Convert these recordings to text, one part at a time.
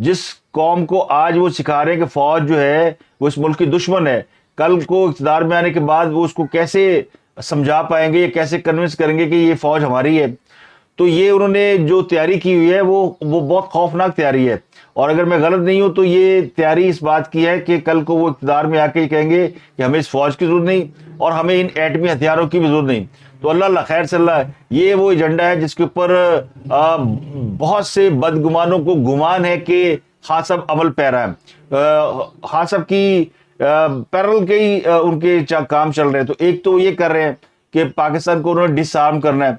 جس قوم کو آج وہ سکھا رہے ہیں کہ فوج جو ہے وہ اس ملک کی دشمن ہے، کل کو اقتدار میں آنے کے بعد وہ اس کو کیسے سمجھا پائیں گے، کیسے کنونس کریں گے کہ یہ فوج ہماری ہے؟ تو یہ انہوں نے جو تیاری کی ہوئی ہے وہ بہت خوفناک تیاری ہے، اور اگر میں غلط نہیں ہوں تو یہ تیاری اس بات کی ہے کہ کل کو وہ اقتدار میں آ کے کہیں گے کہ ہمیں اس فوج کی ضرورت نہیں اور ہمیں ان ایٹمی ہتھیاروں کی بھی ضرورت نہیں۔ تو اللہ اللہ خیر صلی اللہ، یہ وہ ایجنڈا ہے جس کے اوپر بہت سے بدگمانوں کو گمان ہے کہ خان صاحب عمل پیرا ہے، خان صاحب کی پیرل کے ہی ان کے کام چل رہے ہیں۔ تو ایک تو یہ کر رہے ہیں کہ پاکستان کو انہوں نے ڈس آرم کرنا ہے،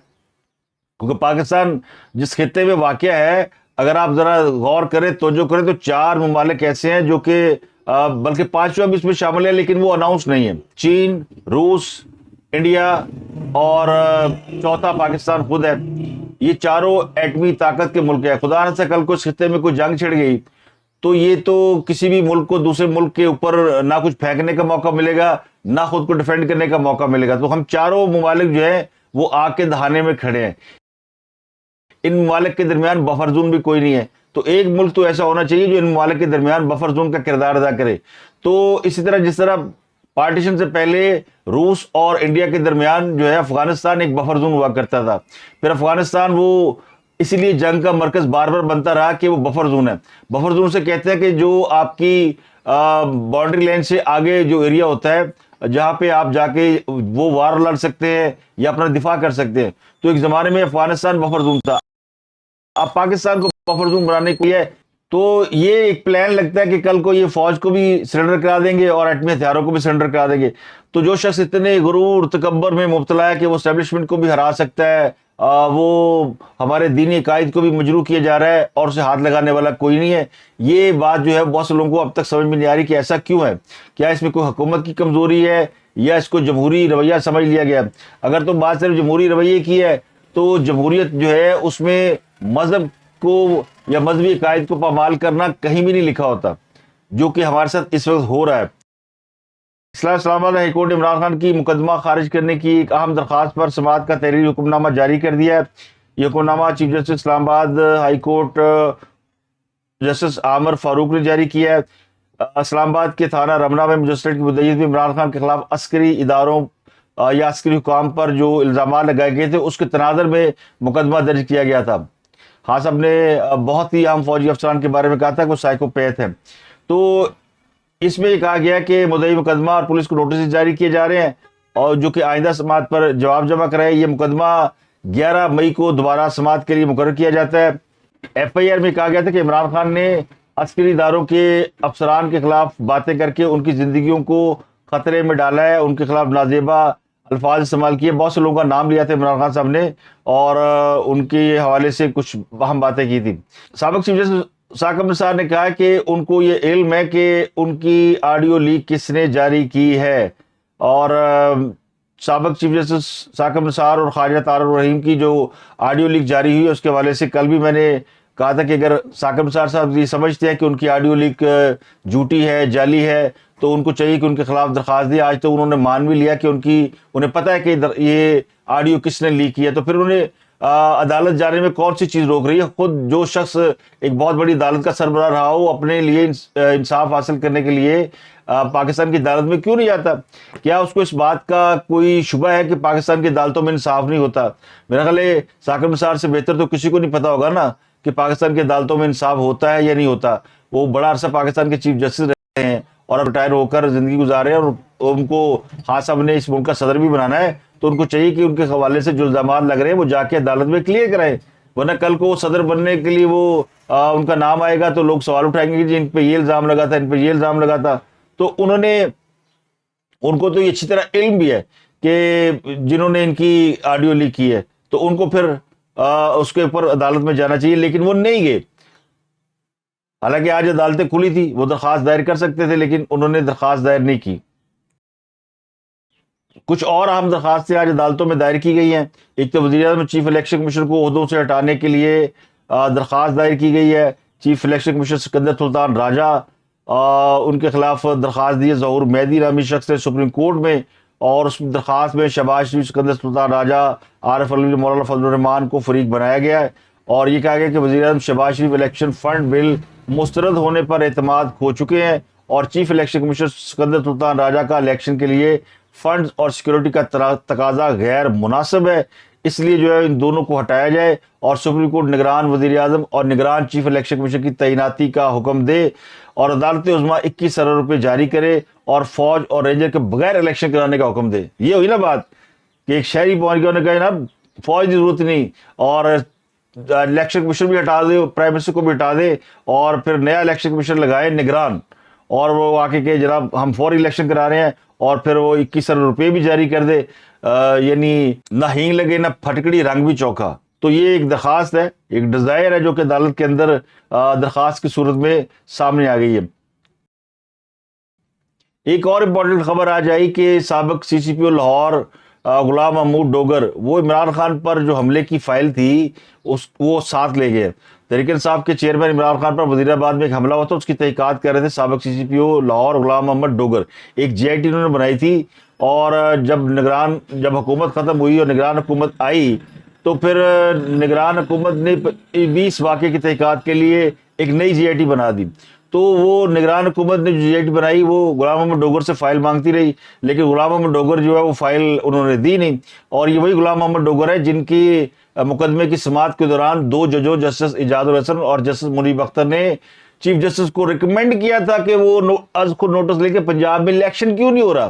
کیونکہ پاکستان جس خطے میں واقع ہے، اگر آپ ذرا غور کریں توجہ کریں تو 4 ممالک ایسے ہیں جو کہ بلکہ 5واں بھی اس میں شامل ہے لیکن وہ اناؤنس نہیں ہے، چین، روس، انڈیا اور چوتھا پاکستان خود ہے۔ یہ چاروں ایٹمی طاقت کے ملک ہیں۔ خدا نہ سے کل کو اس خطے میں کوئی جنگ چھڑ گئی تو یہ تو کسی بھی ملک کو دوسرے ملک کے اوپر نہ کچھ پھینکنے کا موقع ملے گا، نہ خود کو ڈیفینڈ کرنے کا موقع ملے گا۔ تو ہم چاروں ممالک جو ہیں وہ آگ کے دہانے میں کھڑے ہیں، ان ممالک کے درمیان بفر زون بھی کوئی نہیں ہے۔ تو ایک ملک تو ایسا ہونا چاہیے جو ان ممالک کے درمیان بفر زون کا کردار ادا کرے۔ تو اسی طرح جس طرح پارٹیشن سے پہلے روس اور انڈیا کے درمیان جو ہے افغانستان ایک بفر زون ہوا کرتا تھا، پھر افغانستان وہ اسی لیے جنگ کا مرکز بار بار بنتا رہا کہ وہ بفر زون ہے۔ بفر زون سے کہتے ہیں کہ جو آپ کی باؤنڈری لائن سے آگے جو ایریا ہوتا ہے جہاں پہ آپ جا کے وہ وار لڑ سکتے ہیں یا اپنا دفاع کر سکتے ہیں۔ تو ایک زمانے میں افغانستان بفر زون تھا، اب پاکستان کو بفر زون بنانے کو ہے۔ تو یہ ایک پلان لگتا ہے کہ کل کو یہ فوج کو بھی سرنڈر کرا دیں گے اور ایٹمی ہتھیاروں کو بھی سرنڈر کرا دیں گے۔ تو جو شخص اتنے غرور تکبر میں مبتلا ہے کہ وہ اسٹیبلشمنٹ کو بھی ہرا سکتا ہے، وہ ہمارے دینی عقائد کو بھی مجروح کیا جا رہا ہے اور اسے ہاتھ لگانے والا کوئی نہیں ہے، یہ بات جو ہے بہت سے لوگوں کو اب تک سمجھ میں نہیں آ رہی کہ ایسا کیوں ہے۔ کیا اس میں کوئی حکومت کی کمزوری ہے یا اس کو جمہوری رویہ سمجھ لیا گیا؟ اگر تو بات صرف جمہوری رویے کی ہے تو جمہوریت جو ہے اس میں مذہب کو یا مذہبی عقائد کو پامال کرنا کہیں بھی نہیں لکھا ہوتا، جو کہ ہمارے ساتھ اس وقت ہو رہا ہے۔ اسلام آباد ہائی کورٹ نے عمران خان کی مقدمہ خارج کرنے کی ایک اہم درخواست پر سماعت کا تحریری حکم نامہ جاری کر دیا ہے۔ یہ حکم نامہ چیف جسٹس اسلام آباد ہائی کورٹ جسٹس عامر فاروق نے جاری کیا ہے۔ اسلام آباد کے تھانہ رمنا میں مجسٹریٹ کی مدعیت میں عمران خان کے خلاف عسکری اداروں یا عسکری حکام پر جو الزامات لگائے گئے تھے اس کے تناظر میں مقدمہ درج کیا گیا تھا۔ خان صاحب نے بہت ہی اہم فوجی افسران کے بارے میں کہا تھا کہ وہ سائیکوپیتھ ہیں۔ تو اس میں یہ کہا گیا کہ مدعی مقدمہ اور پولیس کو نوٹس جاری کیے جا رہے ہیں اور جو کہ آئندہ سماعت پر جواب جمع کرائے۔ یہ مقدمہ 11 مئی کو دوبارہ سماعت کے لیے مقرر کیا جاتا ہے۔ ایف آئی آر میں کہا گیا تھا کہ عمران خان نے عسکری اداروں کے افسران کے خلاف باتیں کر کے ان کی زندگیوں کو خطرے میں ڈالا ہے، ان کے خلاف نازیبا الفاظ استعمال کیے۔ بہت سے لوگوں کا نام لیا تھا عمران خان صاحب نے اور ان کے حوالے سے کچھ اہم باتیں کی تھی۔ سابق چیف جسٹس ثاقب نثار نے کہا کہ ان کو یہ علم ہے کہ ان کی آڈیو لیک کس نے جاری کی ہے، اور سابق چیف جسٹس ثاقب نثار اور خواجہ طارق الرحیم کی جو آڈیو لیک جاری ہوئی اس کے حوالے سے کل بھی میں نے کہا تھا کہ اگر ثاقب نثار صاحب یہ سمجھتے ہیں کہ ان کی آڈیو لیک جھوٹی ہے، جعلی ہے، تو ان کو چاہیے کہ ان کے خلاف درخواست دی۔ آج تو انہوں نے مان بھی لیا کہ انہیں پتہ ہے کہ یہ آڈیو کس نے لیک کی ہے، تو پھر انہیں عدالت جانے میں کون سی چیز روک رہی ہے؟ خود جو شخص ایک بہت بڑی عدالت کا سربراہ رہا ہو اپنے لیے انصاف حاصل کرنے کے لیے پاکستان کی عدالت میں کیوں نہیں جاتا؟ کیا اس کو اس بات کا کوئی شبہ ہے کہ پاکستان کی عدالتوں میں انصاف نہیں ہوتا؟ میرا خیال ہے ثاقب نثار سے بہتر تو کسی کو نہیں پتا ہوگا نا کہ پاکستان کی عدالتوں میں انصاف ہوتا ہے یا نہیں ہوتا۔ وہ بڑا عرصہ پاکستان کے چیف جسٹس رہے ہیں اور اب ریٹائر ہو کر زندگی گزارے ہیں، اور ان کو خان صاحب نے اس ملک کا صدر بھی بنانا ہے، تو ان کو چاہیے کہ ان کے حوالے سے جو الزامات لگ رہے ہیں وہ جا کے عدالت میں کلیئر کرائیں، ورنہ کل کو وہ صدر بننے کے لیے وہ ان کا نام آئے گا تو لوگ سوال اٹھائیں گے کہ جی ان پہ یہ الزام لگا تھا، ان پہ یہ الزام لگا تھا۔ تو ان کو تو یہ اچھی طرح علم بھی ہے کہ جنہوں نے ان کی آڈیو لیک کی ہے تو ان کو پھر اس کے اوپر عدالت میں جانا چاہیے، لیکن وہ نہیں گئے۔ حالانکہ آج عدالتیں کھلی تھی، وہ درخواست دائر کر سکتے تھے لیکن انہوں نے درخواست دائر نہیں کی۔ کچھ اور اہم درخواستیں آج عدالتوں میں دائر کی گئی ہیں۔ ایک تو وزیر اعظم چیف الیکشن کمیشن کو عہدوں سے ہٹانے کے لیے درخواست دائر کی گئی ہے۔ چیف الیکشن کمیشن سکندر سلطان راجہ ان کے خلاف درخواست دی ہے ظہور مہدی نامی شخص نے سپریم کورٹ میں، اور اس درخواست میں شہباز شریف، سکندر سلطان راجہ، عارف علوی، مولانا فضل الرحمان کو فریق بنایا گیا ہے، اور یہ کہا گیا کہ وزیر اعظم شہباز شریف الیکشن فنڈ بل مسترد ہونے پر اعتماد کھو چکے ہیں اور چیف الیکشن کمشنر سکندر سلطان راجہ کا الیکشن کے لیے فنڈز اور سیکورٹی کا تقاضا غیر مناسب ہے، اس لیے جو ہے ان دونوں کو ہٹایا جائے اور سپریم کورٹ نگران وزیر اعظم اور نگران چیف الیکشن کمیشن کی تعیناتی کا حکم دے اور عدالت عظمیٰ 21 ارب روپے جاری کرے اور فوج اور رینجر کے بغیر الیکشن کرانے کا حکم دے۔ یہ ہوئی نا بات کہ ایک شہری پہنچ گیا، انہوں نے کہا نا فوج کی ضرورت نہیں اور الیکشن کمیشن بھی ہٹا دے، پرائم منسٹر کو بھی ہٹا دے اور پھر نیا الیکشن کمیشن لگائے نگران، اور وہ آ کے کہ جناب ہم فوری الیکشن کرا رہے ہیں اور پھر وہ 21 ارب روپے بھی جاری کر دے، یعنی نہ ہینگ لگے نہ پھٹکڑی رنگ بھی چوکھا۔ تو یہ ایک درخواست ہے، ایک ڈیزائر ہے جو کہ عدالت کے اندر درخواست کی صورت میں سامنے آ گئی ہے۔ ایک اور امپورٹنٹ خبر آ جائی کہ سابق سی سی پی او لاہور غلام محمود ڈوگر وہ عمران خان پر جو حملے کی فائل تھی وہ ساتھ لے گئے۔ تحریک انصاف کے چیئرمین عمران خان پر وزیر آباد میں ایک حملہ ہوا تھا، اس کی تحقیقات کر رہے تھے سابق سی سی پی او لاہور غلام محمد ڈوگر۔ ایک جے آئی ٹی انہوں نے بنائی تھی اور جب حکومت ختم ہوئی اور نگران حکومت آئی تو پھر نگران حکومت نے 20 واقعے کی تحقیقات کے لیے ایک نئی جے آئی ٹی بنا دی۔ تو وہ نگران حکومت نے جو جے آئی ٹی بنائی وہ غلام محمد ڈوگر سے فائل مانگتی رہی، لیکن غلام محمد ڈوگر جو ہے وہ فائل انہوں نے دی نہیں، اور یہ وہی غلام محمد ڈوگر ہے جن کی مقدمے کی سماعت کے دوران 2 ججوں جسٹس اعجاز الحسن اور جسٹس منیب اختر نے چیف جسٹس کو ریکمینڈ کیا تھا کہ وہ از خود نوٹس لے کے پنجاب میں الیکشن کیوں نہیں ہو رہا۔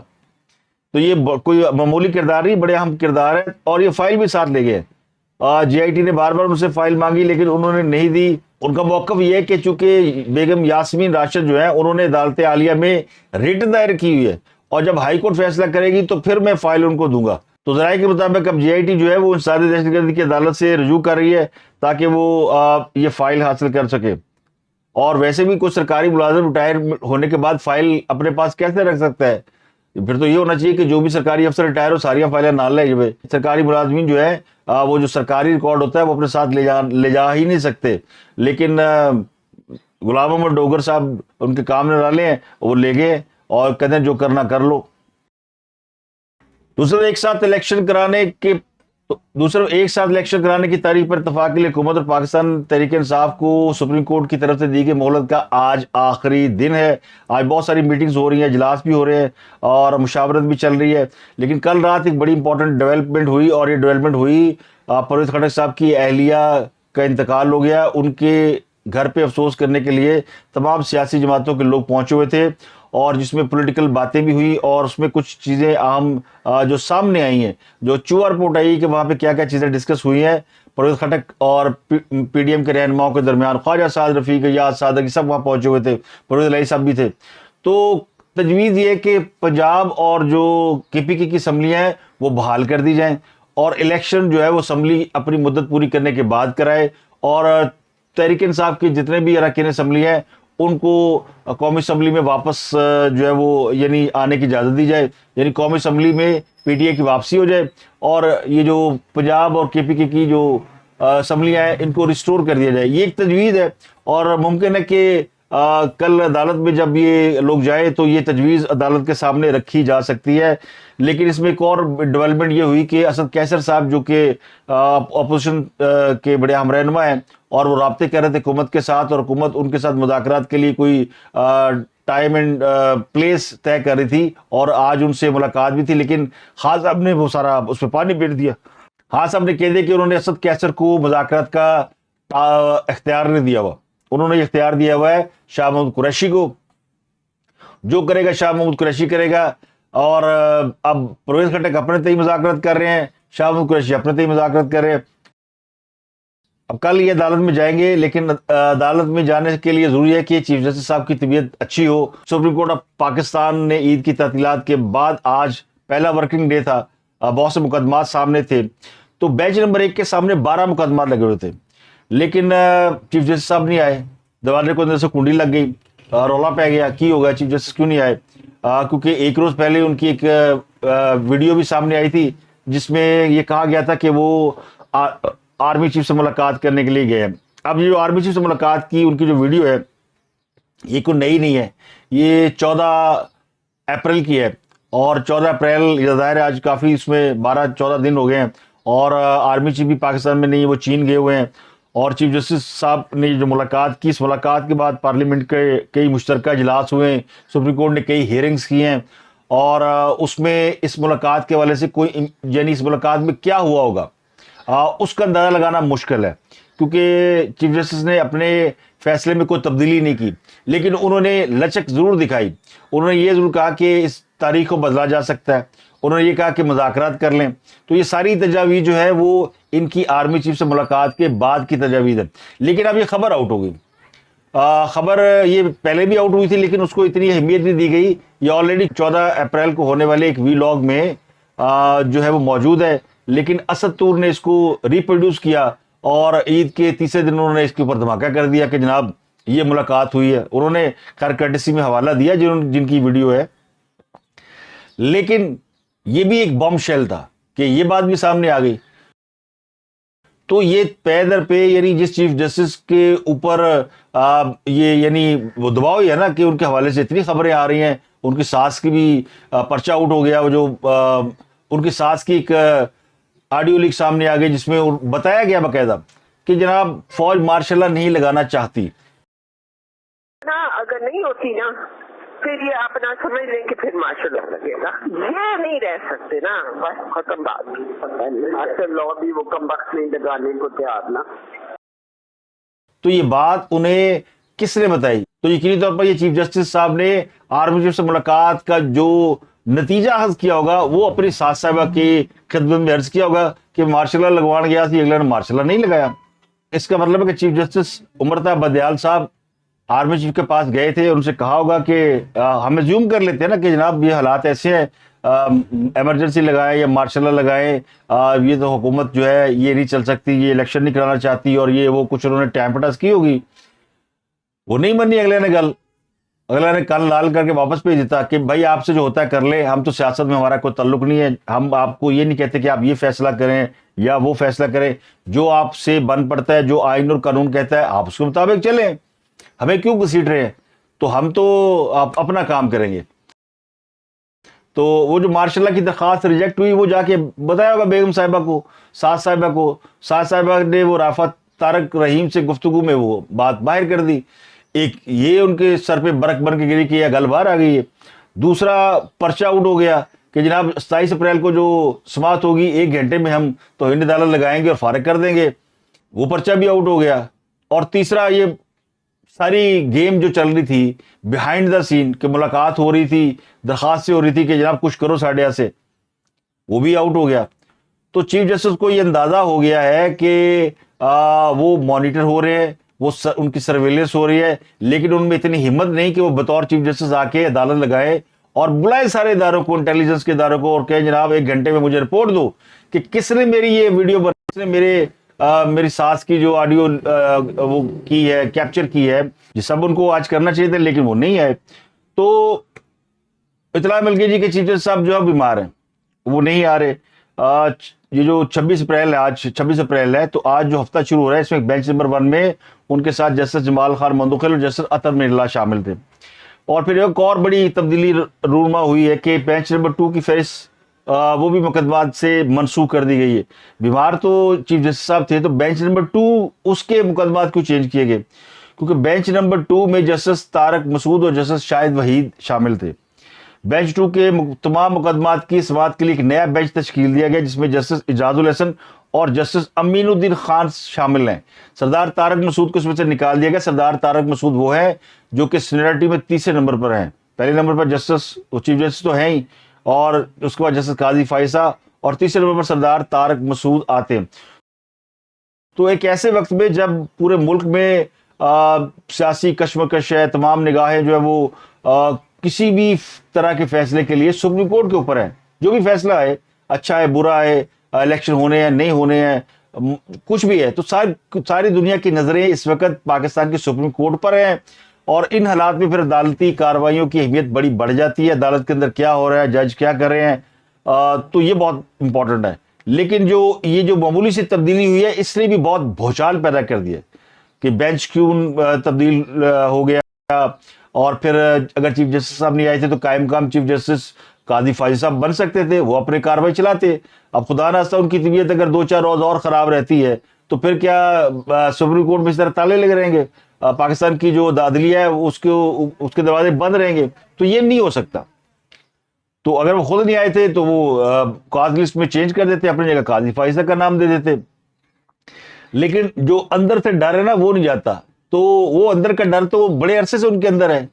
تو یہ کوئی معمولی کردار نہیں، بڑے اہم کردار ہے، اور یہ فائل بھی ساتھ لے گئے۔ جے آئی ٹی نے بار بار ان سے فائل مانگی لیکن انہوں نے نہیں دی۔ ان کا موقف یہ ہے کہ چونکہ بیگم یاسمین راشد جو ہیں انہوں نے عدالت عالیہ میں ریٹ دائر کی ہوئی ہے اور جب ہائی کورٹ فیصلہ کرے گی تو پھر میں فائل ان کو دوں گا۔ تو ذرائع کے مطابق اب جے آئی ٹی جو ہے وہ انسداد دہشت گردی کی عدالت سے رجوع کر رہی ہے تاکہ وہ یہ فائل حاصل کر سکے۔ اور ویسے بھی کوئی سرکاری ملازم ریٹائر ہونے کے بعد فائل اپنے پاس کیسے رکھ سکتا ہے؟ پھر تو یہ ہونا چاہیے کہ جو بھی سرکاری افسر ریٹائر ہو ساری فائلیں نہ لے جائے۔ سرکاری ملازمین جو ہے وہ جو سرکاری ریکارڈ ہوتا ہے وہ اپنے ساتھ لے جا ہی نہیں سکتے، لیکن غلام محمد ڈوگر صاحب ان کے کام نہ ڈالے ہیں، وہ لے گئے اور کہتے ہیں جو کرنا کر لو۔ دوسرا ایک ساتھ الیکشن کرانے کی تاریخ پر اتفاق کے لیے حکومت اور پاکستان تحریک انصاف کو سپریم کورٹ کی طرف سے دی گئی مہلت کا آج آخری دن ہے۔ آج بہت ساری میٹنگز ہو رہی ہیں، اجلاس بھی ہو رہے ہیں اور مشاورت بھی چل رہی ہے، لیکن کل رات ایک بڑی امپورٹنٹ ڈیولپمنٹ ہوئی، اور یہ ڈیولپمنٹ ہوئی پرویز خٹک صاحب کی اہلیہ کا انتقال ہو گیا۔ ان کے گھر پہ افسوس کرنے کے لیے تمام سیاسی جماعتوں کے لوگ پہنچے ہوئے تھے، اور جس میں پولیٹیکل باتیں بھی ہوئی اور اس میں کچھ چیزیں اہم جو سامنے آئی ہیں، جو چوہا رپورٹ آئی کہ وہاں پہ کیا کیا چیزیں ڈسکس ہوئی ہیں پرویز خٹک اور پی ڈی ایم کے رہنماؤں کے درمیان۔ خواجہ سعد رفیق، یاد صادقی سب وہاں پہنچے ہوئے تھے، پرویز الہی صاحب بھی تھے۔ تو تجویز یہ ہے کہ پنجاب اور جو کے پی کے کی اسمبلیاں ہیں وہ بحال کر دی جائیں اور الیکشن جو ہے وہ اسمبلی اپنی مدت پوری کرنے کے بعد کرائے، اور تحریک انصاف کے جتنے بھی اراکین اسمبلی ہیں ان کو قومی اسمبلی میں واپس جو ہے وہ یعنی آنے کی اجازت دی جائے، یعنی قومی اسمبلی میں پی ٹی اے کی واپسی ہو جائے اور یہ جو پنجاب اور کے پی کے کی جو اسمبلیاں ہیں ان کو ریسٹور کر دیا جائے۔ یہ ایک تجویز ہے اور ممکن ہے کہ کل عدالت میں جب یہ لوگ جائیں تو یہ تجویز عدالت کے سامنے رکھی جا سکتی ہے۔ لیکن اس میں ایک اور ڈیولپمنٹ یہ ہوئی کہ اسد کیسر صاحب جو کہ اپوزیشن کے بڑے اہم رہنما ہیں اور وہ رابطے کر رہے تھے حکومت کے ساتھ، اور حکومت ان کے ساتھ مذاکرات کے لیے کوئی ٹائم اینڈ پلیس طے کر رہی تھی اور آج ان سے ملاقات بھی تھی، لیکن خان صاحب نے وہ سارا اس پہ پانی پھیر دیا۔ خان صاحب نے کہہ دیا کہ انہوں نے اسد کیسر کو مذاکرات کا اختیار نہیں دیا ہوا، انہوں نے اختیار دیا ہوا ہے شاہ محمود قریشی کو، جو کرے گا شاہ محمود قریشی کرے گا۔ اور اب پرویز خٹک اپنے تئیں مذاکرات کر رہے ہیں، شاہ محمود قریشی اپنے تئیں مذاکرات کر رہے ہیں۔ اب کل یہ عدالت میں جائیں گے، لیکن عدالت میں جانے کے لیے ضروری ہے کہ چیف جسٹس صاحب کی طبیعت اچھی ہو۔ سپریم کورٹ آف پاکستان نے عید کی تعطیلات کے بعد آج پہلا ورکنگ ڈے تھا، بہت سے مقدمات سامنے تھے، تو بینچ نمبر 1 کے سامنے 12 مقدمات لگے ہوئے تھے، لیکن چیف جسٹس صاحب نہیں آئے۔ دروازے کو اندر سے کنڈی لگ گئی، رولا پہ گیا کی ہوگا چیف جسٹس کیوں نہیں آئے، کیونکہ ایک روز پہلے ان کی ایک ویڈیو بھی سامنے آئی تھی جس میں یہ کہا گیا تھا کہ وہ آرمی چیف سے ملاقات کرنے کے لیے گئے ہیں۔ اب یہ جو آرمی چیف سے ملاقات کی ان کی جو ویڈیو ہے یہ کوئی نئی نہیں ہے، یہ 14 اپریل کی ہے، اور 14 اپریل ظاہر ہے آج کافی اس میں 12-14 دن ہو گئے ہیں، اور آرمی چیف بھی پاکستان میں نہیں ہے، وہ چین گئے ہوئے ہیں، اور چیف جسٹس صاحب نے جو ملاقات کی، اس ملاقات کے بعد پارلیمنٹ کے کئی مشترکہ اجلاس ہوئے ہیں، سپریم کورٹ نے کئی ہیئرنگز کی ہیں، اور اس میں اس ملاقات کے حوالے سے کوئی یعنی اس ملاقات میں کیا ہوا ہوگا اس کا اندازہ لگانا مشکل ہے، کیونکہ چیف جسٹس نے اپنے فیصلے میں کوئی تبدیلی نہیں کی، لیکن انہوں نے لچک ضرور دکھائی. انہوں نے یہ ضرور کہا کہ اس تاریخ کو بدلا جا سکتا ہے، انہوں نے یہ کہا کہ مذاکرات کر لیں. تو یہ ساری تجاویز جو ہے وہ ان کی آرمی چیف سے ملاقات کے بعد کی تجاویز ہے. لیکن اب یہ خبر آؤٹ ہو گئی. خبر یہ پہلے بھی آؤٹ ہوئی تھی، لیکن اس کو اتنی اہمیت نہیں دی گئی. یہ آلریڈی 14 اپریل کو ہونے والے ایک ویلاگ میں جو ہے وہ موجود ہے، لیکن اسد طور نے اس کو ریپروڈیوس کیا، اور عید کے تیسرے دن انہوں نے اس کے اوپر دھماکہ کر دیا کہ جناب یہ ملاقات ہوئی ہے. انہوں نے خیر کرٹسی میں حوالہ دیا جن کی ویڈیو ہے، لیکن یہ بھی ایک بم شیل تھا کہ یہ بات بھی سامنے آ گئی. تو یہ پے در پہ یعنی جس چیف جسٹس کے اوپر یہ یعنی وہ دباؤ ہی ہے نا کہ ان کے حوالے سے اتنی خبریں آ رہی ہیں. ان کی ساس کی بھی پرچہ آؤٹ ہو گیا، وہ جو ان کی ساس کی ایک آڈیو لیک سامنے آ گئی جس میں بتایا گیا باقاعدہ کہ جناب فوج مارشل لا نہیں لگانا چاہتی. اگر نہیں ہوتی نا پھر یہ اپنا سمجھ لیں کہ پھر مارشل لا لگے گا. یہ نہیں رہ سکتے نا، بس ختم بات. اصل لا بھی وہ کم وقت نہیں لگانے کو تیار نا. تو یہ بات انہیں کس نے بتائی؟ تو یقینی طور پر یہ چیف جسٹس صاحب نے آرمی چیف سے ملاقات کا جو نتیجہ حاصل کیا ہوگا وہ اپنی ساس صاحبہ کی خدمت میں عرض کیا ہوگا کہ مارشل لا لگوان گیا تھی، اگلے نے مارشل لا نہیں لگایا. اس کا مطلب ہے کہ چیف جسٹس امرتا بدیال صاحب آرمی چیف کے پاس گئے تھے، ان سے کہا ہوگا کہ ہم زیوم کر لیتے ہیں نا کہ جناب یہ حالات ایسے ہیں، ایمرجنسی لگائیں یا مارشل لا لگائیں، یہ تو حکومت جو ہے یہ نہیں چل سکتی، یہ الیکشن نہیں کرانا چاہتی، اور یہ وہ کچھ انہوں نے ٹائم پٹاس کی ہوگی. وہ نہیں منی اگلے نے گل، اگلے نے کل لال کر کے واپس بھیج دیتا کہ بھائی آپ سے جو ہوتا ہے کر لیں، ہم تو سیاست میں ہمارا کوئی تعلق نہیں ہے، ہم آپ کو یہ نہیں کہتے کہ آپ یہ فیصلہ کریں یا وہ فیصلہ کریں، جو آپ سے بن پڑتا ہے، جو آئین اور قانون کہتا ہے آپ اس کے مطابق چلیں، ہمیں کیوں گھسیٹ رہے ہیں، تو ہم تو اپنا کام کریں گے. تو وہ جو مارشل لا کی درخواست ریجیکٹ ہوئی، وہ جا کے بتایا ہوگا بیگم صاحبہ کو، ساس صاحبہ نے وہ رافت طارق رحیم سے گفتگو میں وہ بات باہر کر دی. ایک یہ ان کے سر پہ برق بن کے گری کہ یہ گل باہر آ گئی ہے. دوسرا پرچہ آؤٹ ہو گیا کہ جناب 27 اپریل کو جو سماعت ہوگی 1 گھنٹے میں ہم توہین عدالت لگائیں گے اور فارغ کر دیں گے، وہ پرچہ بھی آؤٹ ہو گیا. اور تیسرا یہ ساری گیم جو چل رہی تھی بیہائنڈ دا سین کہ ملاقات ہو رہی تھی، درخواست سے ہو رہی تھی کہ جناب کچھ کرو ساڈے سے، وہ بھی آؤٹ ہو گیا. تو چیف جسٹس کو یہ اندازہ ہو گیا ہے کہ وہ مانیٹر ہو رہے ہیں، وہ ان کی سرویلنس ہو رہی ہے، لیکن ان میں اتنی ہمت نہیں کہ وہ بطور چیف جسٹس آ کے عدالت لگائے اور بلائے سارے اداروں کو، انٹیلیجنس کے اداروں کو، اور کہیں جناب 1 گھنٹے میں مجھے رپورٹ دو کہ کس نے میری یہ ویڈیو کس نے میری ساس کی جو آڈیو وہ کی ہے، کیپچر کی ہے. یہ سب ان کو آج کرنا چاہیے تھا، لیکن وہ نہیں آئے. تو اطلاع مل گئی جی کہ چیف جسٹس صاحب جو ہے بیمار ہیں، وہ نہیں آ رہے. یہ جو 26 اپریل ہے، آج 26 اپریل ہے، تو آج جو ہفتہ شروع ہو رہا ہے اس میں بینچ نمبر 1 میں ان کے ساتھ جسٹس جمال خان مندوخیل اور جسٹس اطہر میر اللہ شامل تھے. اور پھر ایک اور بڑی تبدیلی رونما ہوئی ہے کہ بینچ نمبر 2 کی فہرست وہ بھی مقدمات سے منسوخ کر دی گئی ہے. بیمار تو چیف جسٹس صاحب تھے، تو بینچ نمبر 2 اس کے مقدمات کیوں چینج کیے گئے؟ کیونکہ بینچ نمبر 2 میں جسٹس طارق مسعود اور جسٹس شاہد وحید شامل تھے. بینچ 2 کے تمام مقدمات کی سماعت کے لیے ایک نیا بینچ تشکیل دیا گیا جس میں جسٹس اعجاز الحسن اور جسٹس امین الدین خان شامل ہیں. سردار طارق مسعود کو اس میں سے نکال دیا گیا. سردار طارق مسعود وہ ہے جو کہ سینیئرٹی میں 30 نمبر پر ہیں. پہلے نمبر پر جسٹس چیف جسٹس تو ہیں ہی، اور اس کے بعد جسٹس قاضی فائزہ، اور تیسرے نمبر پر سردار طارق مسعود آتے ہیں. تو ایک ایسے وقت میں جب پورے ملک میں سیاسی کشمکش ہے، تمام نگاہیں جو ہے وہ کسی بھی طرح کے فیصلے کے لیے سپریم کورٹ کے اوپر ہے. جو بھی فیصلہ ہے، اچھا ہے برا ہے، الیکشن ہونے ہیں نہیں ہونے ہیں، کچھ بھی ہے، تو ساری دنیا کی نظریں اس وقت پاکستان کی سپریم کورٹ پر ہیں. اور ان حالات میں پھر عدالتی کارروائیوں کی اہمیت بڑی بڑھ جاتی ہے. عدالت کے اندر کیا ہو رہا ہے، جج کیا کر رہے ہیں، تو یہ بہت امپورٹنٹ ہے. لیکن یہ جو معمولی سی تبدیلی ہوئی ہے اس نے بھی بہت بھوچال پیدا کر دیا کہ بینچ کیوں تبدیل ہو گیا، اور پھر اگر چیف جسٹس صاحب نہیں آئے تھے تو قائم مقام چیف جسٹس قاضی فائز صاحب بن سکتے تھے, وہ اپنے کاروائی چلاتے. اب خدا نخواستہ ان کی طبیعت اگر 2-4 روز اور خراب رہتی ہے تو پھر کیا سپریم کورٹ میں اس طرح تالے لگے رہیں گے, پاکستان کی جو عدلیہ ہے اس کے دروازے بند رہیں گے؟ تو یہ نہیں ہو سکتا. تو اگر وہ خود نہیں آئے تھے تو وہ کاز لسٹ میں چینج کر دیتے, اپنی جگہ قاضی فائزہ کا نام دے دیتے. لیکن جو اندر سے ڈر ہے نا وہ نہیں جاتا. تو وہ اندر کا ڈر تو وہ بڑے عرصے سے ان کے اندر ہے.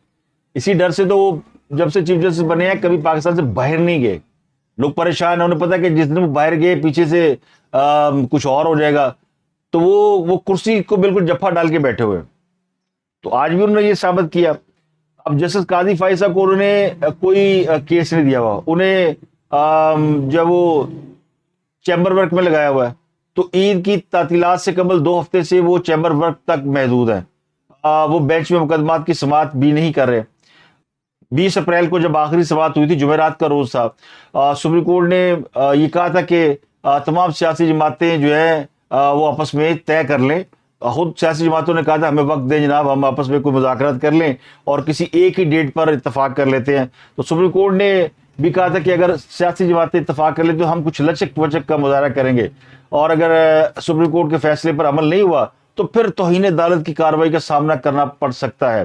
اسی ڈر سے تو وہ جب سے چیف جسٹس بنے ہیں کبھی پاکستان سے باہر نہیں گئے. لوگ پریشان ہیں, انہیں پتا کہ جس دن وہ باہر گئے پیچھے سے کچھ اور ہو جائے گا, تو وہ کرسی کو بالکل جفا ڈال کے بیٹھے ہوئے. تو آج بھی انہوں نے یہ ثابت کیا. اب جسٹس قاضی فائز صاحب کو انہوں نے کوئی کیس نہیں دیا ہوا, انہیں جب وہ چیمبر ورک میں لگایا ہوا ہے تو عید کی تعطیلات سے قبل 2 ہفتے سے وہ چیمبر ورک تک محدود ہیں. وہ بینچ میں مقدمات کی سماعت بھی نہیں کر رہے. 20 اپریل کو جب آخری سماعت ہوئی تھی, جمعرات کا روز تھا, سپریم کورٹ نے یہ کہا تھا کہ تمام سیاسی جماعتیں جو ہے وہ آپس میں طے کر لیں. خود سیاسی جماعتوں نے کہا تھا ہمیں وقت دیں جناب, ہم آپس میں کوئی مذاکرات کر لیں اور کسی ایک ہی ڈیٹ پر اتفاق کر لیتے ہیں. تو سپریم کورٹ نے بھی کہا تھا کہ اگر سیاسی جماعتیں اتفاق کر لیں تو ہم کچھ لچک وچک کا مظاہرہ کریں گے, اور اگر سپریم کورٹ کے فیصلے پر عمل نہیں ہوا تو پھر توہین عدالت کی کارروائی کا سامنا کرنا پڑ سکتا ہے.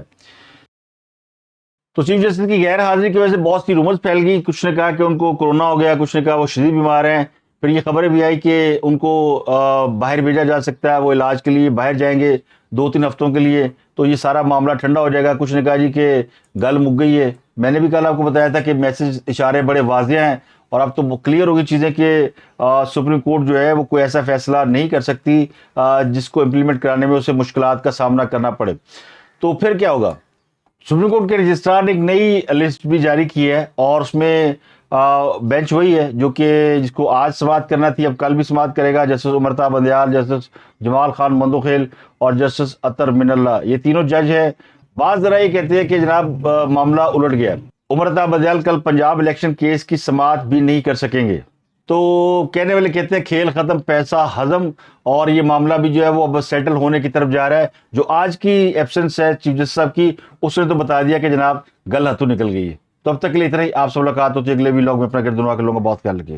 تو چیف جسٹس کی غیر حاضری کی وجہ سے بہت سی رومرز پھیل گئی. کچھ نے کہا کہ ان کو کورونا ہو گیا, کچھ نے کہا وہ شدید بیمار ہیں. پھر یہ خبریں بھی آئی کہ ان کو باہر بھیجا جا سکتا ہے, وہ علاج کے لیے باہر جائیں گے 2-3 ہفتوں کے لیے, تو یہ سارا معاملہ ٹھنڈا ہو جائے گا. کچھ نے کہا جی کہ گل مک گئی ہے. میں نے بھی کل آپ کو بتایا تھا کہ میسج اشارے بڑے واضح ہیں اور اب تو کلیئر ہوگی چیزیں کہ سپریم کورٹ جو ہے وہ کوئی ایسا فیصلہ نہیں کر سکتی جس کو امپلیمنٹ کرانے میں اسے مشکلات کا سامنا کرنا پڑے. تو پھر کیا ہوگا؟ سپریم کورٹ کے رجسٹرار نے ایک نئی لسٹ بھی جاری کی ہے اور اس میں بینچ وہی ہے جو کہ جس کو آج سماعت کرنا تھی, اب کل بھی سماعت کرے گا. جسٹس عمرتا بندیال, جسٹس جمال خان مندوخیل اور جسٹس اطہر من اللہ, یہ تینوں جج ہیں. بعض ذرا یہ کہتے ہیں کہ جناب معاملہ الٹ گیا. عمرتا بندیال کل پنجاب الیکشن کیس کی سماعت بھی نہیں کر سکیں گے. تو کہنے والے کہتے ہیں کھیل ختم پیسہ ہضم, اور یہ معاملہ بھی جو ہے وہ اب سیٹل ہونے کی طرف جا رہا ہے. جو آج کی ایبسنس ہے چیف جسٹس صاحب کی, اس نے تو بتا دیا کہ جناب گل ہاتھوں نکل گئی ہے. تو اب تک کے لیے اتنا ہی. آپ سے ملاقات ہوتی ہے اگلے ویلاگ میں. اپنا گردنوا کے لوگوں کا بہت خیال رکھیے.